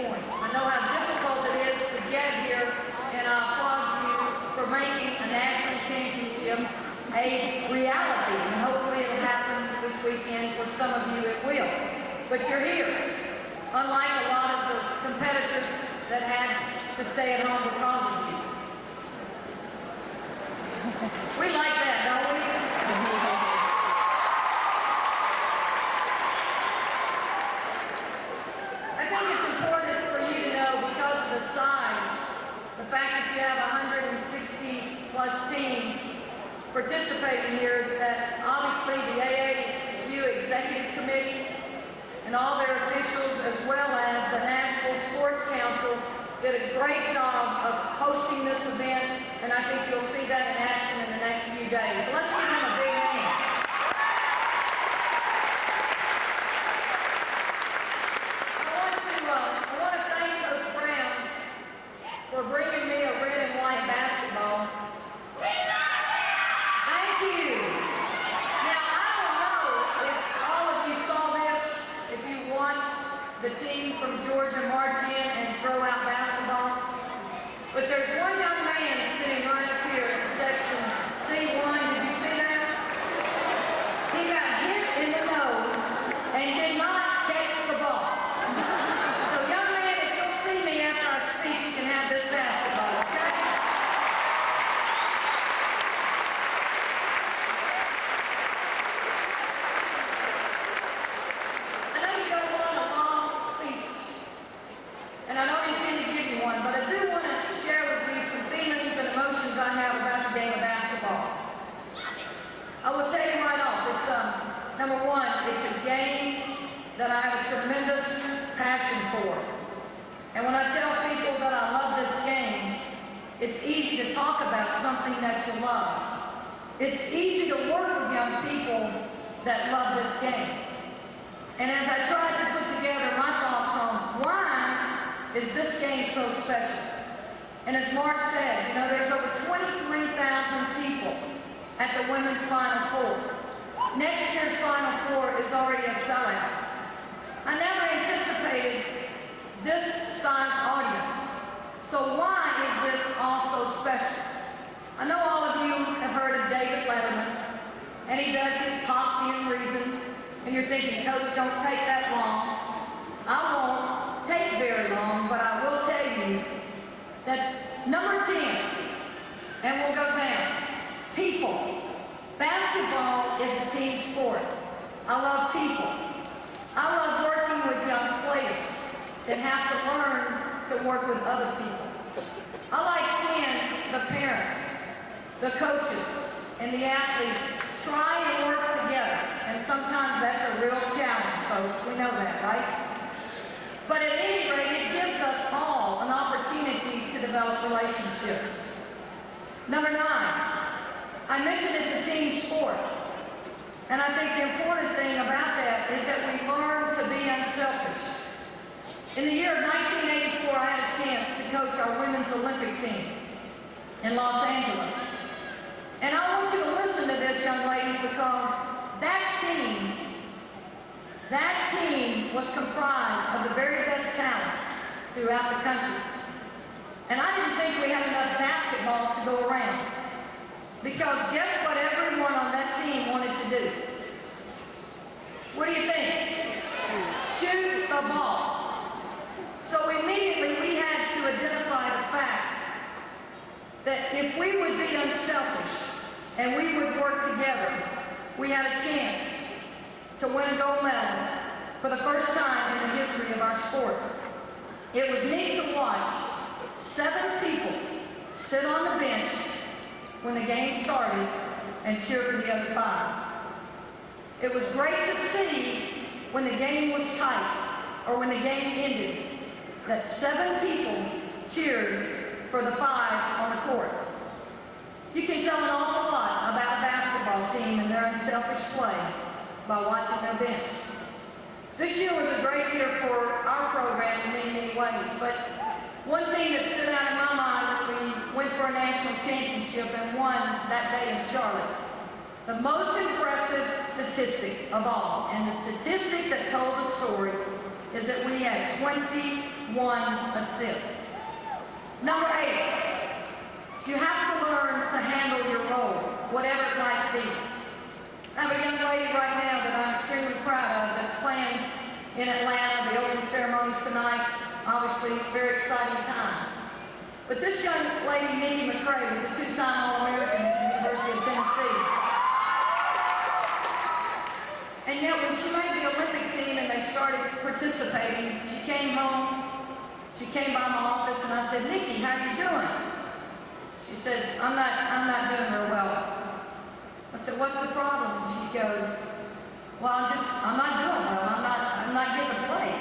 point. I know how difficult it is to get here, and I applaud you for making a national championship a reality. And hopefully it'll happen this weekend. For some of you it will. But you're here. Unlike a lot of the competitors that had to stay at home because of you. We like that, don't we? I think it's important for you to know, because of the size, the fact that you have 160 plus teams participating here, that obviously the AAU Executive Committee and all their officials, as well as the National Sports Council, did a great job of hosting this event, and I think you'll see that in action in the next few days. So let's give them a big hand. I want to thank Coach Brown for bringing me a red and white basketball. Thank you. Now, I don't know if all of you saw this, if you watched the team from Georgia march in and throw out basketballs, but there's one young man sitting right up here in section C1. Did you see that? He got hit in the nose and did not catch the ball. So young man, if you'll see me after I speak, you can have this basketball, okay? I know you don't want a long speech, and I don't intend to give you one, but I do want to share with you some feelings and emotions I have about the game of basketball. I will tell you right off, it's, number one, it's a game that I have a tremendous passion for. And when I tell people that I love this game, it's easy to talk about something that you love. It's easy to work with young people that love this game. And as I tried to put together my thoughts on why is this game so special, and as Mark said, you know, there's over 23,000 people at the women's Final Four. Next year's Final Four is already a sellout. I never anticipated this size audience. So why is this all so special? I know all of you have heard of David Letterman, and he does his top 10 reasons, and you're thinking, Coach, don't take that long. I won't take very long, but I will tell you that number 10, and we'll go down, people. Basketball is a team sport. I love people. I love working with young players that have to learn to work with other people. I like seeing the parents, the coaches, and the athletes try and work together. And sometimes that's a real challenge, folks. We know that, right? But at any rate, it gives us all an opportunity to develop relationships. Number 9, I mentioned it's a team sport. And I think the important thing about that is that we learn to be unselfish. In the year of 1984, I had a chance to coach our women's Olympic team in Los Angeles. And I want you to listen to this, young ladies, because that team was comprised of the very best talent throughout the country. And I didn't think we had enough basketballs to go around. Because guess what everyone on that team wanted to do? What do you think? Shoot the ball. So immediately we had to identify the fact that if we would be unselfish and we would work together, we had a chance to win a gold medal for the first time in the history of our sport. It was neat to watch 7 people sit on the bench when the game started and cheer for the other 5. It was great to see when the game was tight or when the game ended that 7 people cheered for the 5 on the court. You can tell an awful lot about a basketball team and their unselfish play by watching their bench. This year was a great year for our program in many, many ways, but one thing that stood out in my mind when we went for a national championship and won that day in Charlotte, the most impressive statistic of all, and the statistic that told the story, is that we had 21 1 assist. Number 8, you have to learn to handle your role, whatever it might be. I have a young lady right now that I'm extremely proud of that's playing in Atlanta. The opening ceremonies tonight, obviously, very exciting time. But this young lady, Nikki McCrae, was a 2-time All-American at the University of Tennessee. And yet when she made the Olympic team and they started participating, she came home, she came by my office, and I said, "Nikki, how are you doing?" She said, I'm not doing very well." I said, "What's the problem?" And she goes, "Well, I'm not doing well. I'm not getting to play."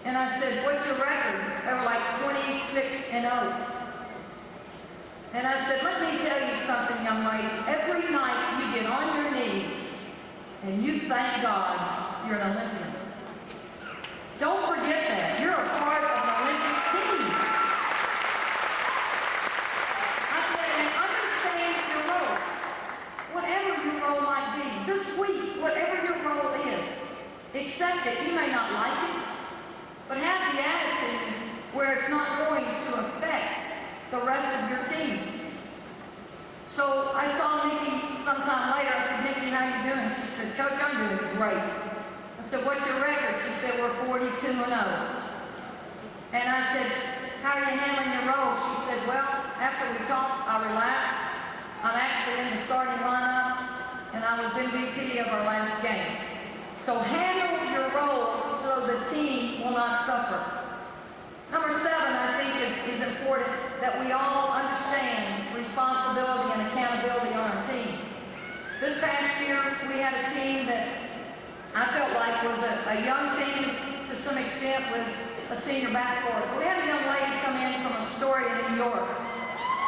And I said, "What's your record?" They were like 26-0. And I said, "Let me tell you something, young lady. Every night you get on your knees and you thank God you're an Olympian. Don't forget that. You're a part of an Olympic team." I said, "And understand your role. Whatever your role might be. This week, whatever your role is, accept it. You may not like it, but have the attitude where it's not going to affect the rest of your team." So I saw Nikki sometime later. I said, "Nikki, how you doing?" She said, "Coach, I'm doing great." I said, "What's your record?" She said, "We're 42-0. And I said, "How are you handling your role?" She said, "Well, after we talked, I relaxed. I'm actually in the starting lineup, and I was MVP of our last game." So handle your role so the team will not suffer. Number 7, I think, is important that we all understand responsibility and accountability on our team. This past year, we had a team that I felt like was a young team to some extent with a senior backcourt. We had a young lady come in from Astoria, New York,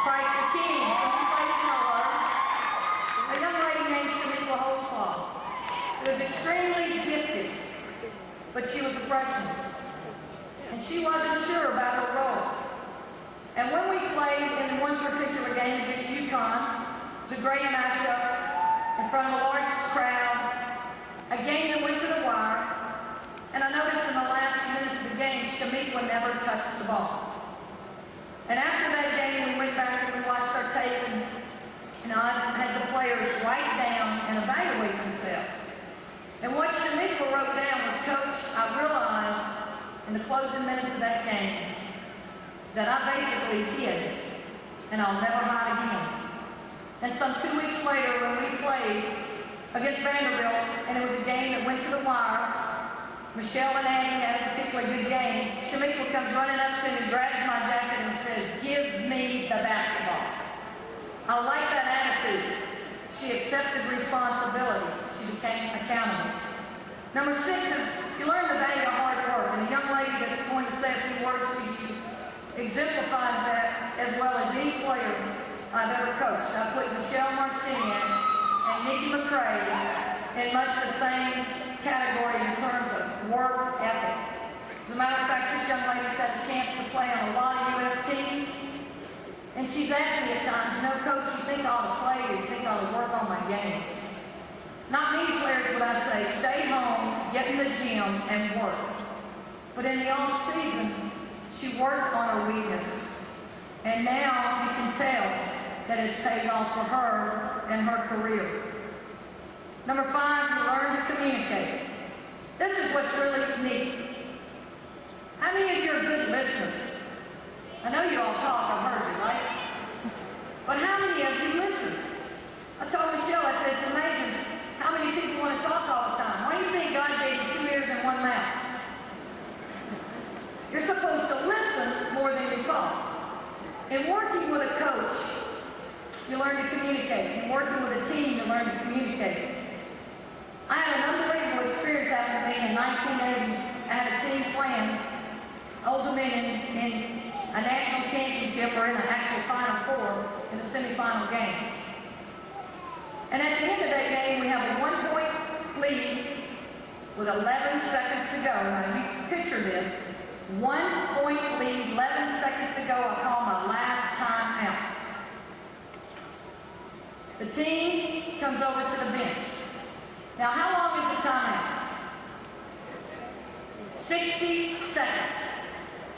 Chrysler King, so you ladies know her. A young lady named Shaniqua Holzclaw, who was extremely gifted, but she was a freshman. And she wasn't sure about her role. And when we played in one particular game against UConn, it was a great matchup in front of a large crowd, a game that went to the wire, and I noticed in the last few minutes of the game, Shaniqua never touched the ball. And after that game, we went back and we watched our tape, and I had the players write down and evaluate themselves. And what Shaniqua wrote down was, "Coach, I realized in the closing minutes of that game that I basically hid, and I'll never hide again." And some 2 weeks later, when we played against Vanderbilt, and it was a game that went to the wire, Michelle and Annie had a particularly good game. Shaniqua comes running up to me, grabs my jacket, and says, "Give me the basketball." I like that attitude. She accepted responsibility. She became accountable. Number 6 is you learn the value of hard work. And the young lady that's going to say a few words to you exemplifies that as well as any player I've ever coached. I put Michelle Marciniak and Nikki McCrae in much the same category in terms of work ethic. As a matter of fact, this young lady's had a chance to play on a lot of U.S. teams. And she's asked me at times, "Coach, you think I ought to play or you think I ought to work on my game?" Not many players would I say, stay home, get in the gym, and work. But in the off-season, she worked on her weaknesses. And now you can tell that it's paid off for her and her career. Number 5, you learn to communicate. This is what's really neat. How many of you are good listeners? I know you all talk, I've heard you, right? But how many of you listen? I told Michelle, I said, it's amazing how many people want to talk all the time. Why do you think God gave you 2 ears and 1 mouth? You're supposed to listen more than you talk. In working with a coach, you learn to communicate. In working with a team, you learn to communicate. I had an unbelievable experience happen to me in 1980. I had a team playing Old Dominion in a national championship or in an actual Final Four in the semifinal game. And at the end of that game, we have a 1-point lead with 11 seconds to go. Now, you picture this. 1-point lead, 11 seconds to go. I call my last time out. The team comes over to the bench. Now, how long is the timeout? 60 seconds.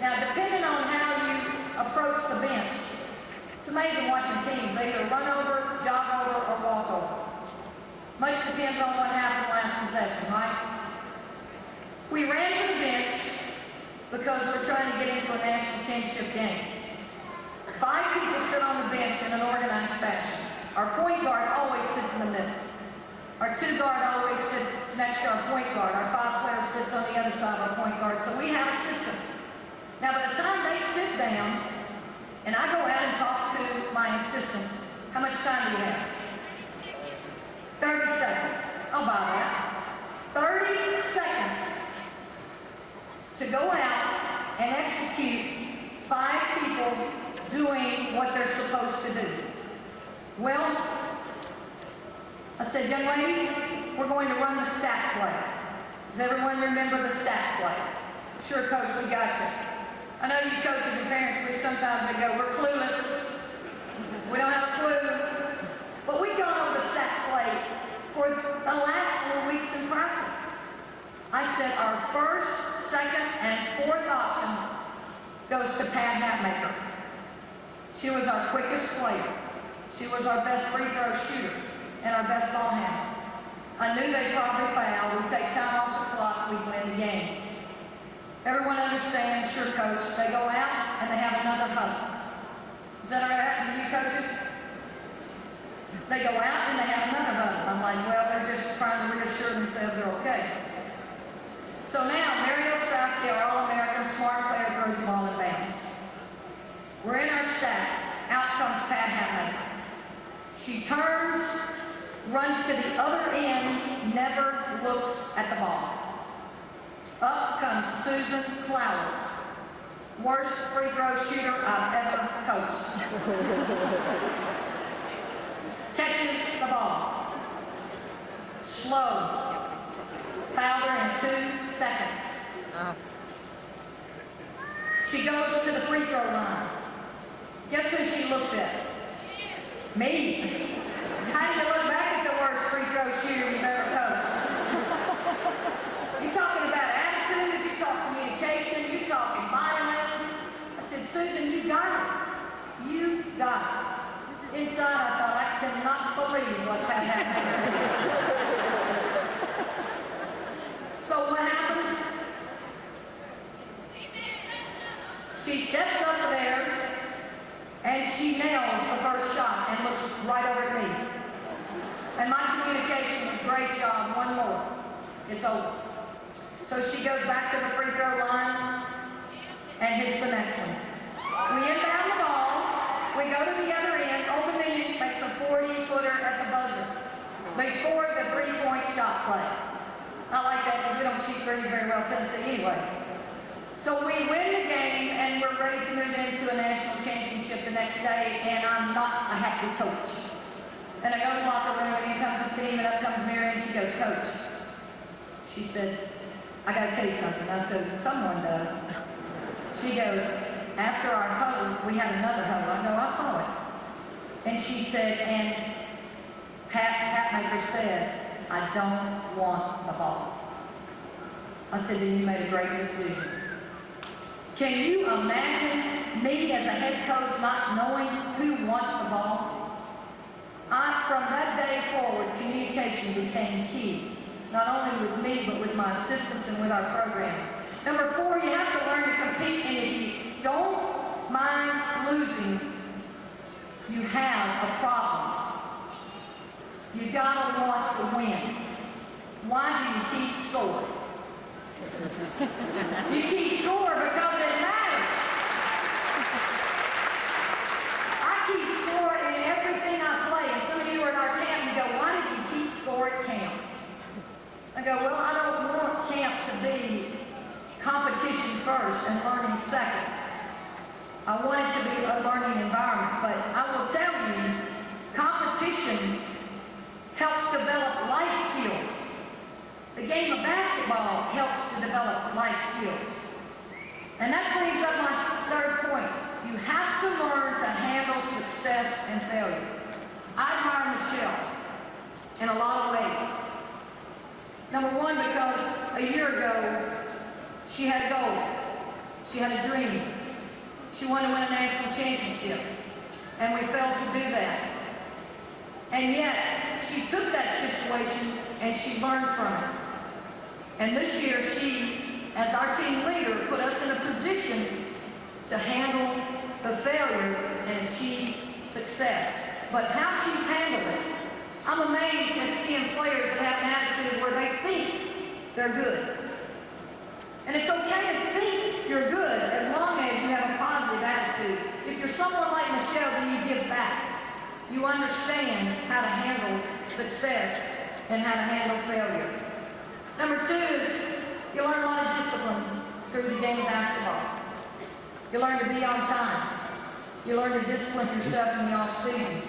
Now, depending on how you approach the bench, it's amazing watching teams. They either run over, jog over, or walk over. Much depends on what happened last possession, right? We ran to the bench because we're trying to get into a national championship game. 5 people sit on the bench in an organized fashion. Our point guard always sits in the middle. Our 2 guard always sits next to our point guard. Our 5 player sits on the other side of our point guard. So we have a system. Now, by the time they sit down, and I go out and talk to my assistants, how much time do you have? 30 seconds. I'll buy that. 30 seconds to go out and execute 5 people doing what they're supposed to do. Well, I said, young ladies, we're going to run the stack play. Does everyone remember the stack play? Sure, Coach, we got you. I know you coaches and parents, we sometimes they go, we're clueless. We don't have a clue. But we've gone over the stack play for the last 4 weeks in practice. I said our first, second, and fourth option goes to Pat Hatmaker. She was our quickest player. She was our best free throw shooter and our best ball handler. I knew they'd probably foul. We'd take time off the clock. We'd win the game. Everyone understands, sure, Coach. They go out and they have another huddle. Is that all right with you, coaches? They go out and they have another huddle. I'm like, well, they're just trying to reassure themselves they're okay. So now, Mary Ostrowski, our All-American smart player, throws the ball in bounds. We're in our stack. Out comes Pat Hatmaker. She turns, runs to the other end, never looks at the ball. Up comes Susan Clowder, worst free throw shooter I've ever coached. Catches the ball. Slow. Fouled her in 2 seconds. She goes to the free throw line. Guess who she looks at? Me. How do you look back at the worst free throw shooter you've ever coached? You're talking about attitude, you talk communication, you talking body language. I said, Susan, you got it. You got it. Inside, I thought, I cannot believe what that happened. So what happens? She steps up there and she nails the first shot and looks right over at me. And my communication was, great job, one more. It's over. So she goes back to the free throw line and hits the next one. We inbound the ball. We go to the other end. Old Dominion makes a 40-footer at the buzzer before the 3-point shot play. I like that because we don't shoot threes very well, Tennessee, anyway. So we win the game, and we're ready to move into a national championship the next day, and I'm not a happy coach. And I go to the locker room, and in comes the team, and up comes Mary, and she goes, Coach. She said, I got to tell you something. I said, someone does. She goes, after our huddle, we had another huddle. I go, I saw it. And she said, and Pat Hatmaker said, I don't want the ball. I said, then you made a great decision. Can you imagine me as a head coach not knowing who wants the ball? From that day forward, communication became key. Not only with me, but with my assistants and with our program. Number 4, you have to learn to compete, and if you don't mind losing, you have a problem. You gotta want to win. Why do you keep scoring? You keep scoring because it matters. I keep scoring in everything I play, and some of you are in our camp, you go, why did you keep scoring at camp? I go, well, I don't want camp to be competition first and learning second. I want it to be a learning environment, but I will tell you, competition helps develop life skills. The game of basketball helps to develop life skills. And that brings up my 3rd point. You have to learn to handle success and failure. I admire Michelle in a lot of ways. Number 1, because a year ago, she had gold. She had a dream. She wanted to win a national championship. And we failed to do that. And yet, she took that situation and she learned from it. And this year, she, as our team leader, put us in a position to handle the failure and achieve success. But how she's handled it, I'm amazed at seeing players that have an attitude where they think they're good. And it's okay to think you're good as long as you have a positive attitude. If you're someone like Michelle, then you give back. You understand how to handle success and how to handle failure. Number 2 is you learn a lot of discipline through the game of basketball. You learn to be on time. You learn to discipline yourself in the off-season.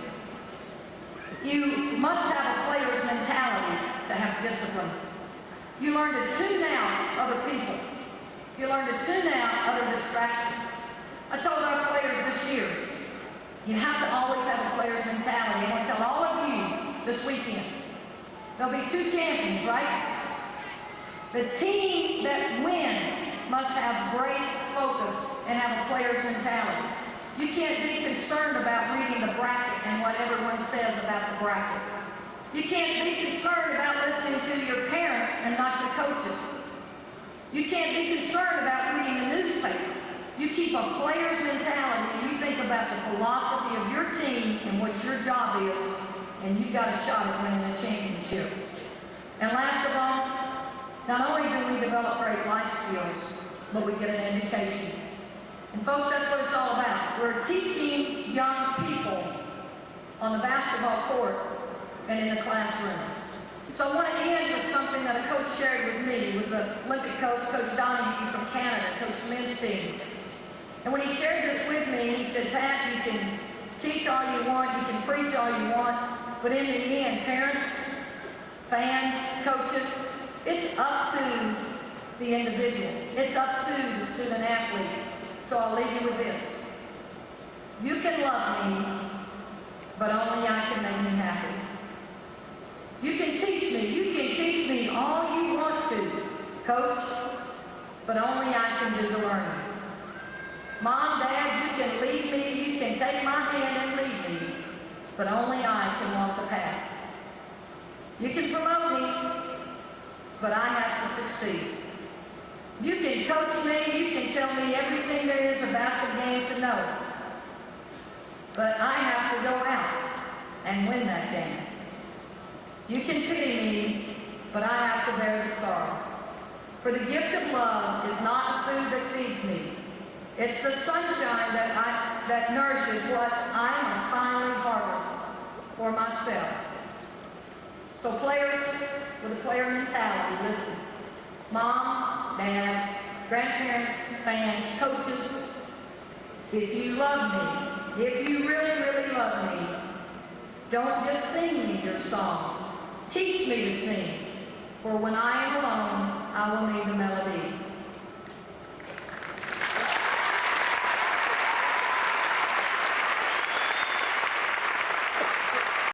You must have a player's mentality to have discipline. You learn to tune out other people. You learn to tune out other distractions. I told our players this year, you have to always have a player's mentality. I want to tell all of you this weekend, there'll be 2 champions, right? The team that wins must have great focus and have a player's mentality. You can't be concerned about reading the bracket and what everyone says about the bracket. You can't be concerned about listening to your parents and not your coaches. You can't be concerned about reading the newspaper. You keep a player's mentality and you think about the philosophy of your team and what your job is, and you've got a shot at winning a championship. And last of all, not only do we develop great life skills, but we get an education. And folks, that's what it's all about. We're teaching young people on the basketball court and in the classroom. So I want to end with something that a coach shared with me. He was an Olympic coach, Coach Donahue from Canada, coached the men's team. And when he shared this with me, he said, Pat, you can teach all you want, you can preach all you want, but in the end, parents, fans, coaches, it's up to the individual. It's up to the student athlete. So I'll leave you with this. You can love me, but only I can make me happy. You can teach me. You can teach me all you want to, coach, but only I can do the learning. Mom, Dad, you can lead me. You can take my hand and lead me, but only I can walk the path. You can promote me, but I have to succeed. You can coach me, you can tell me everything there is about the game to know. But I have to go out and win that game. You can pity me, but I have to bear the sorrow. For the gift of love is not the food that feeds me. It's the sunshine that nourishes what I must finally harvest for myself. So players with a player mentality, listen. Mom, Dad, grandparents, fans, coaches, if you love me, if you really, really love me, don't just sing me your song. Teach me to sing, for when I am alone, I will need the melody.